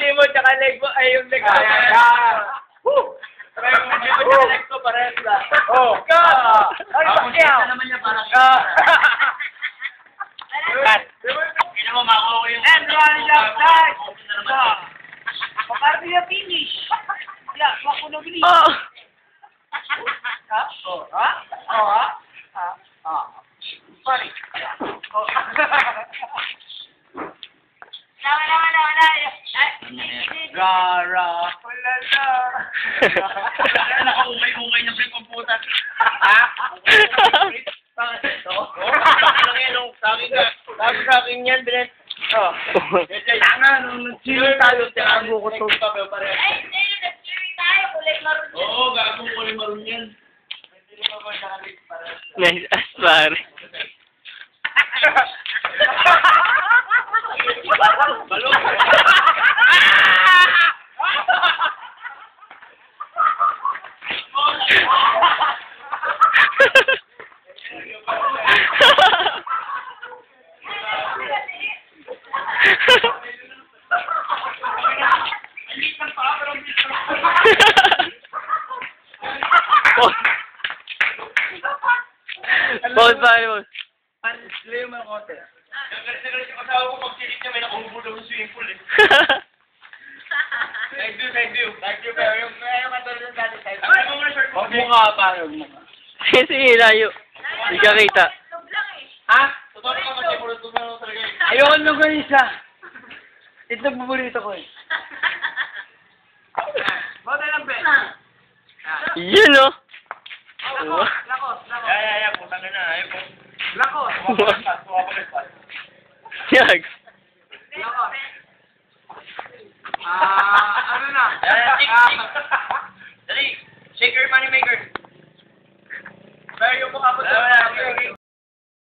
Hindi mo, tsaka leg mo, ay yung leg mo. Try mo, hindi mo tsaka leg ko, parehas lang. Oh. Ay, bakyaw. naman niya parang Cut. Kailan mo makuha ko yung... And one last time. Pakardi na finish. Yeah, wako na bilis. Oh. Ha? Oh, ha? Oh, ha? Ha? Ha? Sorry. Oh. Wala. Gara. Wala na. Nakaumay-umay na yung computer. Bakit ito? Lang yan, nung sa akin ka. Sabi sa akin yan, Binet. Oh. Tanga, nung nag-cheering tayo, tinago ko to. Ay, hindi. Nag-cheering tayo. Kulay maroon. Oo, gago ko yung maroon yan. Nice as pare. Balo. Pause pa yun. Slay mo ng konti. Galit yung asawa ko pag silit niya may nakahubog ng swimming pool eh. Side view. Pero yung katulad ng dati side view. Ano mo na short mo? Mukha pa. Sige, layo. Hindi ka kita. Ha? Totoo naman kasi puro tumulong talaga eh. Ayoko nung ganisa. Ito paborito ko eh. Bote lang, Ben. Yan o. Lakos. Yeah. Putang na. Ayun po. Lakos. Yag. Lakos. Ano na? Dali. Shake your money maker. Pero yung mukha po.